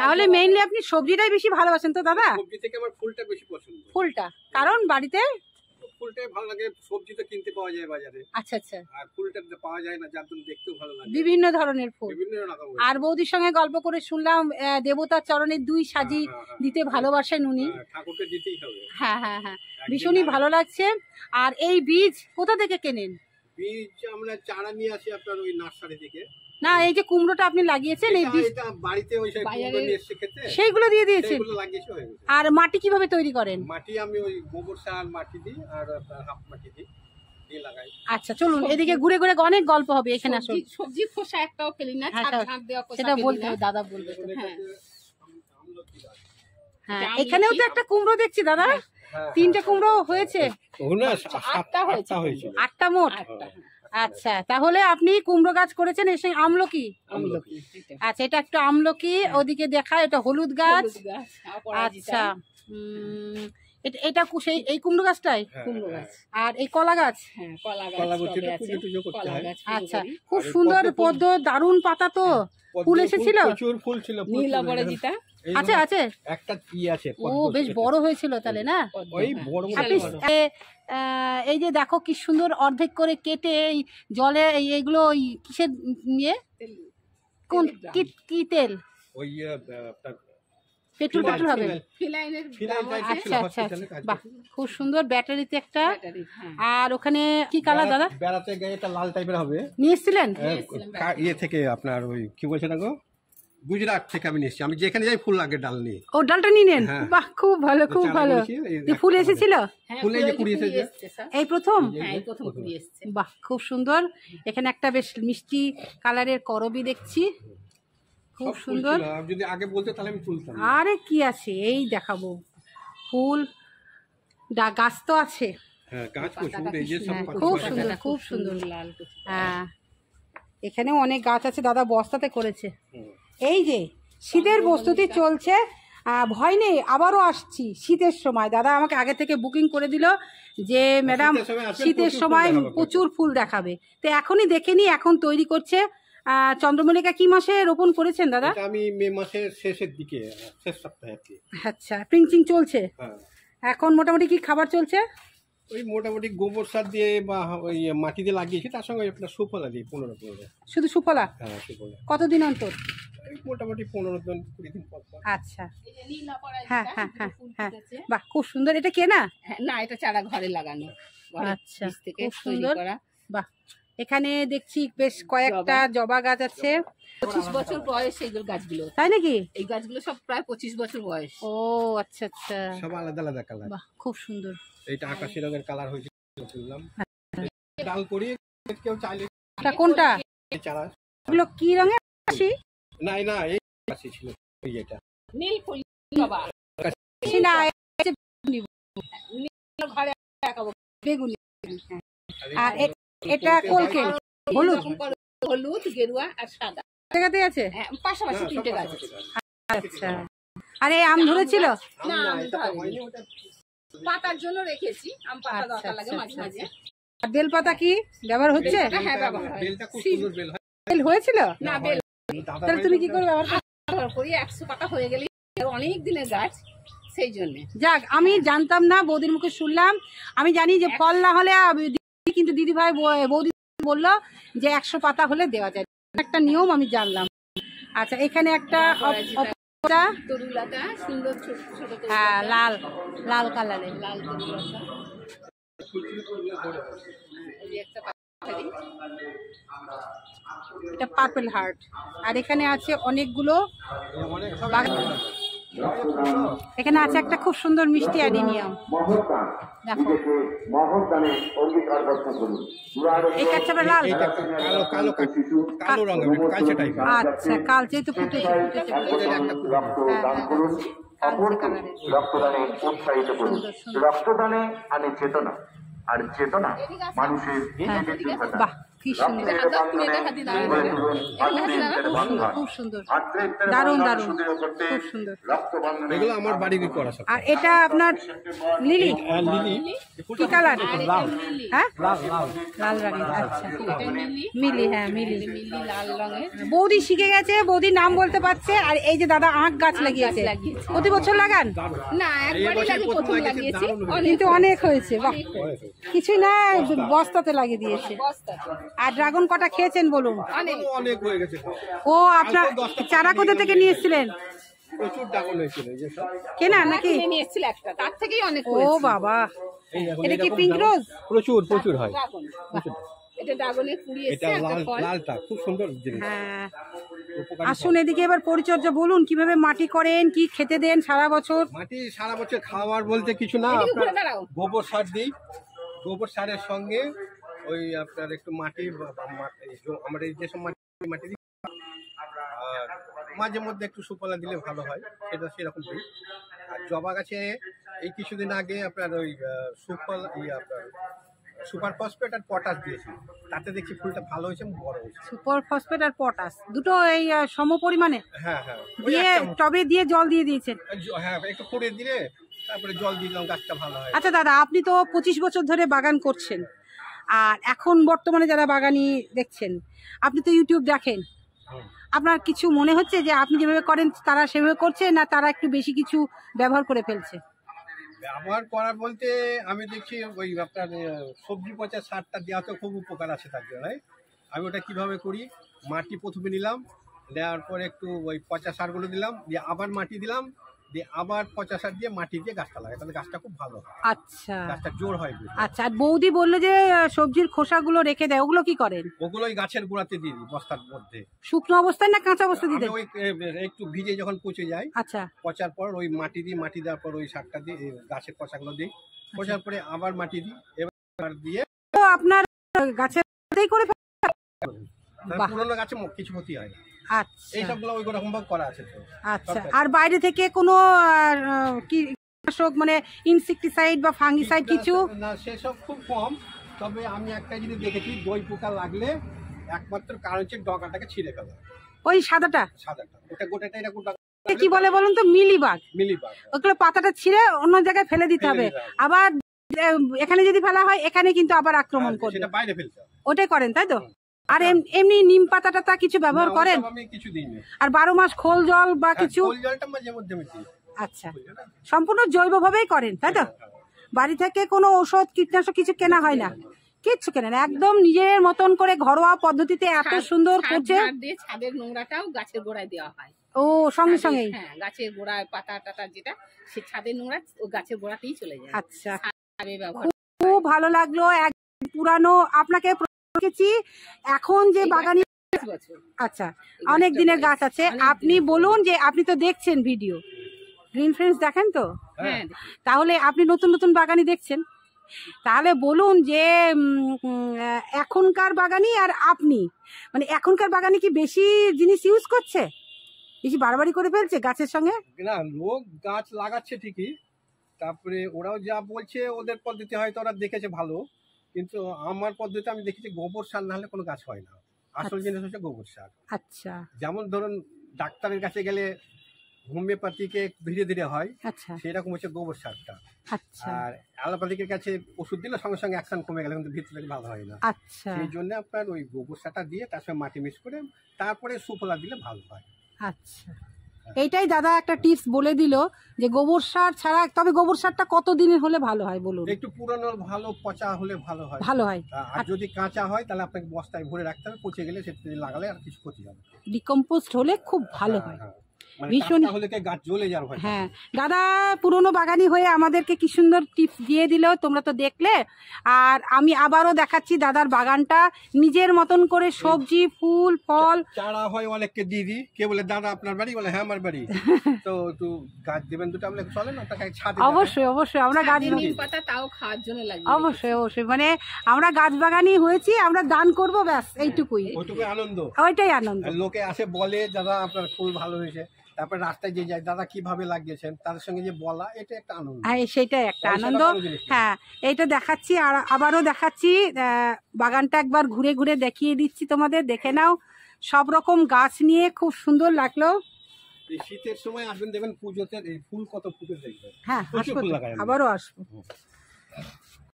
তাহলে মেইনলি আপনি সবজিটাই বেশি ভালোবাসেন তো দাদা? সবজি থেকে আমার ফুলটা বেশি পছন্দ। ফুলটা কারণ বাড়িতে ফুলটাই ভালো লাগে, সবজি তো কিনতে পাওয়া যায় বাজারে। আচ্ছা আচ্ছা। আর ফুলটা পাওয়া যায় না, যার জন্য দেখতেও ভালো লাগে। বিভিন্ন ধরনের ফুল, বিভিন্ন রকম। আর বৌদির সঙ্গে গল্প করে শুনলাম দেবতার চরণে 2 সাজি দিতে ভালোবাসেন উনি। ঠাকুরকে দিতেই হবে। হ্যাঁ হ্যাঁ হ্যাঁ, ভীষণই ভালো লাগছে। আর এই বীজ কোথা থেকে কেনেন? বীজ আমরা চারা নিয়ে আসি আপনার ওই নার্সারি থেকে। না, এই যে কুমড়োটা আপনি লাগিয়েছেন এই বীজ বাড়িতে ওই কুমড়ো নিয়ে এসে খেতে সেইগুলো দিয়ে দিয়েছেন? সেগুলো লাগিয়েছি হয়ে গেছে। আর মাটি কিভাবে তৈরি করেন? মাটি আমি ওই গোবর সার মাটি দিই আর হাফ মাটি দিই লাগাই। আচ্ছা চলুন এদিকে ঘুরে ঘুরে অনেক গল্প হবে। এখানে আসুন। সবজি খোসা একটাও ফেলি না, ছাদ দেওয়া খোসা সেটা বলতে হবে, দাদা বলবে। হ্যাঁ হ্যাঁ, এখানেও তো একটা কুমড়ো দেখছি দাদা। 3টে কুমড়ো হয়েছে? 8টা মোট। আচ্ছা, তাহলে আপনি কুমড়ো গাছ করেছেন, এসে আমলকি। আচ্ছা, এটা একটা আমলকি, ওদিকে দেখা এটা হলুদ গাছ। আচ্ছা, এটা সেই এই কুমড়ো গাছটাই? কুমড়ো গাছ। আর এই কলা গাছ? হ্যাঁ, কলা গাছ। আচ্ছা, খুব সুন্দর পদ্ম, দারুণ পাতা তো। ফুল এসেছিল? প্রচুর ফুল ছিল। নীল অপরাজিতা আছে আছে একটা কি আছে। ও বেশ বড় হয়েছিল তাহলে না? ওই বড় এই যে দেখো কি সুন্দর অর্ধেক করে কেটে এই জলে এইগুলো ওই কিসের নিয়ে, কোন কি তেল? ওই পেট্রোল হবে। আচ্ছা আচ্ছা আচ্ছা, বাহ খুব সুন্দর। ব্যাটারিতে একটা। আর ওখানে কি কালার দাদা? বেড়াতে গিয়ে এটা লাল টাইপের হবে। নিয়ে এসেছিলেন? ইয়ে থেকে আপনার ওই কি বলছে না গো, গুজরাট থেকে আমি নিয়েছি। আমি যেখানে যাই ফুল লাগে ডাল নিয়ে। ও ডালটা নিয়ে নেন? বাহ খুব ভালো খুব ভালো। ফুল এসেছিল? ফুল এই যে কুড়ি এসেছে। এই প্রথম? হ্যাঁ, এই প্রথম কুড়ি এসেছে। বাহ খুব সুন্দর। এখানে একটা বেশ মিষ্টি কালারের করবি দেখছি, খুব সুন্দর। যদি আগে বলতে তাহলে আমি তুলতাম। আরে কি আছে, এই দেখাবো ফুল। গাছ তো আছে। হ্যাঁ, গাছ খুব সুন্দর খুব সুন্দর। হ্যাঁ, এখানেও অনেক গাছ আছে, দাদা বস্তাতে করেছে। এই যে শীতের প্রস্তুতি চলছে, ভয় নেই, আবারও আসছি শীতের সময়। দাদা আমাকে আগে থেকে বুকিং করে দিল যে ম্যাডাম শীতের সময় প্রচুর ফুল দেখাবে। তো এখনই দেখে নি, এখন তৈরি করছে। চন্দ্রমল্লিকা কি মাসে রোপণ করেছেন দাদা? আমি মে মাসের শেষের দিকে, শেষ সপ্তাহে। আচ্ছা, প্রিন্সিং চলছে এখন। মোটামুটি কি খাবার চলছে? ওই মোটামুটি গোবর সার দিয়ে বা ওই মাটি দিয়ে লাগিয়েছি, তার সঙ্গে আপনার সুফলা দিই 15 শুধু সুফলা? হ্যাঁ, সুফলা। কতদিন অন্তর? মোটামুটি 15 দিন 20 দিন পর। আচ্ছা, হ্যাঁ হ্যাঁ হ্যাঁ হ্যাঁ, বাহ খুব সুন্দর। এটা কে না? না, এটা চারা ঘরে লাগানো। আচ্ছা, খুব সুন্দর। বাহ, এখানে দেখছি বেশ কয়েকটা জবা গাছ আছে। 25 বছর বয়স এইগুলো গাছগুলো। তাই নাকি? এই গাছগুলো সব প্রায় 25 বছর বয়স। ও আচ্ছা আচ্ছা, সব আলাদা আলাদা কালার। বাহ খুব সুন্দর। এইটা আকাশি রঙের কালার হয়েছে বললাম। ডাল করি কেউ চাইলে। এটা কোনটা? চারা এগুলো কি রঙের? আকাশি? না না, এই আকাশি ছিল। এই এটা নীল ফুল বাবা। না, ঘরে লাগাবো বেগুনি। আর এটা কলকে হলুদ, হলুদ, গেরুয়া আর সাদা জায়গাতে আছে। হ্যাঁ, পাশাপাশি 3টে গাছ আছে। আচ্ছা, আরে আম ধরেছিল? না, পাতার জন্য রেখেছি। আম পাতা দরকার লাগে মাঝে মাঝে। আর বেল পাতা কি ব্যবহার হচ্ছে? হ্যাঁ, ব্যবহার হয়। বেলটা খুব সুন্দর বেল হয়। বেল হয়েছিল? না, বেল তাহলে তুমি কি করে ব্যবহার করি? 100 পাতা হয়ে গেলে অনেক দিনের গাছ, সেই জন্য। যাক, আমি জানতাম না, বৌদির মুখে শুনলাম। আমি জানি যে ফল না হলে, কিন্তু দিদি ভাই বৌদি বললো যে 100 পাতা হলে দেওয়া যায়, একটা নিয়ম আমি জানলাম। আচ্ছা, এখানে একটা তরুলতা, সুন্দর ছোট ছোট, হ্যাঁ লাল লাল কালারের লাল তরুলতা। এটা পার্পল হার্ট। আর এখানে আছে অনেকগুলো, এখানে আছে একটা খুব সুন্দর মিষ্টি অ্যাডিনিয়াম। দেখো এই কাঁচাটা লাল, কালো রঙের কালচে টাইপের। আচ্ছা, কালচে তো ফুটেছে। রক্তদানে উৎসাহিত করুন। রক্তদানে আনে চেতনা, আর চেতনা মানুষের বাহ কি সুন্দর, এটা হাত তুমি এটা হাতি দাঁড়ানো খুব সুন্দর, দারুণ দারুণ, খুব সুন্দর। এগুলো আমার বাড়ির করা সব। আর এটা আপনার লিলি, লিলি কি কালার? লাল হ্যাঁ, লাল লাল লাল রঙের। আচ্ছা, মিলি মিলি, হ্যাঁ মিলি। মিলি লাল রঙের। বৌদি শিখে গেছে, বৌদির নাম বলতে পারছে। আর এই যে দাদা আখ গাছ লাগিয়েছে, লাগিয়েছে। প্রতি বছর লাগান? না একবারই লাগে, প্রথম লাগিয়েছি। কিন্তু অনেক হয়েছে, বাহ। কিছুই না, বস্তাতে লাগিয়ে দিয়েছে। বস্তা আর ড্রাগন কটা খেয়েছেন বলুন? অনেক। অনেক হয়ে গেছে। ও, আপনার চারা কোথা থেকে নিয়ে এসেছিলেন? প্রচুর ড্রাগন হয়েছিল এই যে সব। কেনা নাকি? কিনে নিয়ে এসেছিল একটা, তার থেকেই অনেক ও হয়েছে। বাবা, এই দেখুন, এটা কি এরকম পিঙ্ক ড্রাগন রোজ? প্রচুর প্রচুর হয়। ড্রাগন, এটা ড্রাগনের কুড়ি এটা এসেছে, একটা লাল ফল। লালটা খুব সুন্দর জিনিস। হ্যাঁ। উপকারী আসুন এদিকে এবার পরিচর্যা বলুন, কিভাবে মাটি করেন, কি খেতে দেন সারা বছর? মাটি সারা বছর খাওয়ার বলতে কিছু না, এদিকে আপনার ঘুরে দাঁড়াও। গোবর সার দিই। গোবর সারের সঙ্গে ওই আপনার একটু মাটি আমরা এই যেসব মাটি দিই, আর মাঝে মধ্যে একটু সুফলা দিলে ভালো হয়, সেটা সেরকম দিই। আর জবা গাছে এই কিছুদিন আগে আপনার ওই সুফল আপনার সুপার ফসফেট আর পটাশ দিয়েছি, তাতে দেখছি ফুলটা ভালো হয়েছে, বড় হয়েছে। সুপার ফসফেট আর পটাশ দুটো এই সম পরিমাণে হ্যাঁ হ্যাঁ, ওই দিয়ে একটা মতো। টবে দিয়ে জল দিয়ে দিয়েছেন? হ্যাঁ, একটু খুঁড়ে দিলে তারপরে জল দিলাম, গাছটা ভালো হয়। আচ্ছা দাদা, আপনি তো 25 বছর ধরে বাগান করছেন, আর এখন বর্তমানে যারা বাগানি দেখছেন, আপনি তো ইউটিউব দেখেন, হুম। আপনার কিছু মনে হচ্ছে যে আপনি যেভাবে করেন তারা সেভাবে করছে, না তারা একটু বেশি কিছু ব্যবহার করে ফেলছে? ব্যবহার করা বলতে আমি দেখছি ওই আপনার সবজি পচা সারটা দেওয়াতে খুব উপকার আছে তার জন্য। আমি ওটা কিভাবে করি, মাটি প্রথমে নিলাম, দেওয়ার পরে একটু ওই পচা সারগুলো দিলাম, দিয়ে আবার মাটি দিলাম, দিয়ে আবার পচা সার দিয়ে মাটি দিয়ে গাছটা লাগাই, তাহলে গাছটা খুব ভালো হয়, আচ্ছা গাছটা জোর হয় বেশি। আচ্ছা। আর বৌদি বললো যে সবজির খোসাগুলো রেখে দেয়, ওগুলো কি করেন? ওগুলো ওই গাছের গোড়াতে দিয়ে দিই বস্তার মধ্যে। শুকনো অবস্থায় না কাঁচা অবস্থা আমি দিতেন? ওই একটু ভিজে যখন পচে যায়, আচ্ছা পচার পর ওই মাটি দিই, মাটি দেওয়ার পর ওই সারটা দিই, গাছের পচাগুলো দিই, পচার পরে আবার মাটি দিই, এবার দিয়ে তো আপনার গাছের করে বাহ। পুরোনো গাছে কিছু ক্ষতি হয় না। আচ্ছা এইসবগুলো ওই রকম ভাবে করা আছে তো। আচ্ছা। আর বাইরে থেকে কোনো কীটনাশক মানে ইনসেক্টিসাইড বা ফাঙ্গিসাইড কিছু? না, সেসব খুব কম। তবে আমি একটা জিনিস দেখেছি, দই পোকা লাগলে একমাত্র কারণ হচ্ছে ডগাটাকে ছিঁড়ে ফেলা, ওই সাদাটা সাদাটা, ওটা গোটাটা এরকম কি বলে বলুন তো? মিলিবাগ। মিলিবাগ। ওগুলো পাতাটা ছিঁড়ে অন্য জায়গায় ফেলে দিতে হবে, আবার এখানে যদি ফেলা হয় এখানে কিন্তু আবার আক্রমণ করবে, সেটা বাইরে ফেলতে হবে। ওটাই করেন তাই তো? আর এমনি নিম পাতা টাতা কিছু ব্যবহার না, করেন? ওসব আমি কিছু দিইনি। আর 12 মাস খোল জল বা কিছু? খোল জলটা মাঝে মধ্যে আমি দিই। আচ্ছা, সম্পূর্ণ জৈবভাবেই করেন তাই তো? বাড়ি থেকে কোনো ঔষধ কীটনাশক কিছু কেনা হয় না? কিচ্ছু কেনা না, একদম নিজের মতন করে ঘরোয়া পদ্ধতিতে এত সুন্দর করছে। ছাদ দিয়ে ছাদের নোংরাটাও গাছের গোড়ায় দেওয়া হয়। ও, সঙ্গে সঙ্গেই? হ্যাঁ, গাছের গোড়ায় পাতা টাতা যেটা, সে ছাদের নোংরা ও গাছের গোড়াতেই চলে যায়। আচ্ছা, সারে ব্যবহার। খুব ভালো লাগলো। এক পুরানো আপনাকে দেখেছি, এখন যে বাগানি, 20 বছর। আচ্ছা, অনেক দিনের গাছ আছে। আপনি বলুন যে আপনি তো দেখছেন ভিডিও, গ্রিন ফ্রেন্ডস দেখেন তো? হ্যাঁ, তাহলে আপনি নতুন নতুন বাগানি দেখছেন, তাহলে বলুন যে এখনকার বাগানি আর আপনি, মানে এখনকার বাগানি কি বেশি জিনিস ইউজ করছে, বেশি বাড়াবাড়ি করে ফেলছে গাছের সঙ্গে? না, লোক গাছ লাগাচ্ছে ঠিকই, তারপরে ওরাও যা বলছে ওদের পদ্ধতি হয়তো ওরা দেখেছে ভালো, কিন্তু আমার পদ্ধতি আমি দেখেছি গোবর সার না হলে কোনো গাছ হয় না। আসল জিনিস হচ্ছে গোবর সার। আচ্ছা যেমন ধরুন ডাক্তারের কাছে গেলে হোমিওপ্যাথিকে ধীরে ধীরে হয়, আচ্ছা সেরকম হচ্ছে গোবর সারটা। আচ্ছা আর অ্যালোপ্যাথিকের কাছে ওষুধ দিলে সঙ্গে সঙ্গে অ্যাকশন কমে গেলে কিন্তু ভিতরে ভালো হয় না। আচ্ছা সেই জন্য আপনার ওই গোবর সারটা দিয়ে তার সঙ্গে মাটি মিক্স করে তারপরে সুফলা দিলে ভালো হয়। আচ্ছা, এইটাই দাদা একটা টিপস বলে দিল যে গোবর সার ছাড়া, তবে গোবর সারটা কত দিনের হলে ভালো হয় বলুন? একটু পুরনো ভালো, পচা হলে ভালো হয়। ভালো হয়। আর যদি কাঁচা হয় তাহলে আপনাকে বস্তায় ভরে রাখতে হবে, পচে গেলে সেটা লাগালে আর কিছু ক্ষতি হবে না। ডিকম্পোস্ট হলে খুব ভালো হয়। হ্যাঁ, মানে ভীষণ। টাটকা হলে কি গাছ জ্বলে যাওয়ার ভয়। হ্যাঁ, দাদা পুরনো বাগানি হয়ে আমাদেরকে কি সুন্দর টিপস দিয়ে দিল, তোমরা তো দেখলে। আর আমি আবারও দেখাচ্ছি দাদার বাগানটা, নিজের মতন করে সবজি ফুল ফল। চারা হয় অনেককে দিয়ে দিই, কে বলে দাদা আপনার বাড়ি, বলে হ্যাঁ আমার বাড়ি, তো একটু গাছ দেবেন দুটো, বলে চলে না, ওটাকে ছাদে অবশ্যই অবশ্যই আমরা গাছ ছাদে নিম পাতা তাও খাওয়ার জন্য লাগে। অবশ্যই অবশ্যই, মানে আমরা গাছ বাগানি হয়েছি, আমরা দান করব, ব্যাস এইটুকুই, ওইটুকু আনন্দ। ওইটাই আনন্দ। আর লোকে আসে বলে দাদা আপনার ফুল ভালো হয়েছে, তারপর রাস্তায় যে যায় দাদা কিভাবে লাগিয়েছেন তাদের সঙ্গে যে বলা, এটা একটা আনন্দ। হ্যাঁ সেটাই একটা পয়সাটা আনন্দ। কোনো জিনিস না। হ্যাঁ এইটা দেখাচ্ছি আর আবারও দেখাচ্ছি, বাগানটা একবার ঘুরে ঘুরে দেখিয়ে দিচ্ছি তোমাদের, দেখে নাও। সব রকম গাছ নিয়ে খুব সুন্দর লাগলো। এই শীতের সময় আসবেন, দেখবেন পুজোতে এই ফুল কত ফুটে দেখবেন। হ্যাঁ প্রচুর আসবো ফুল তো, লাগায় আমাদের। আবারও আসবো।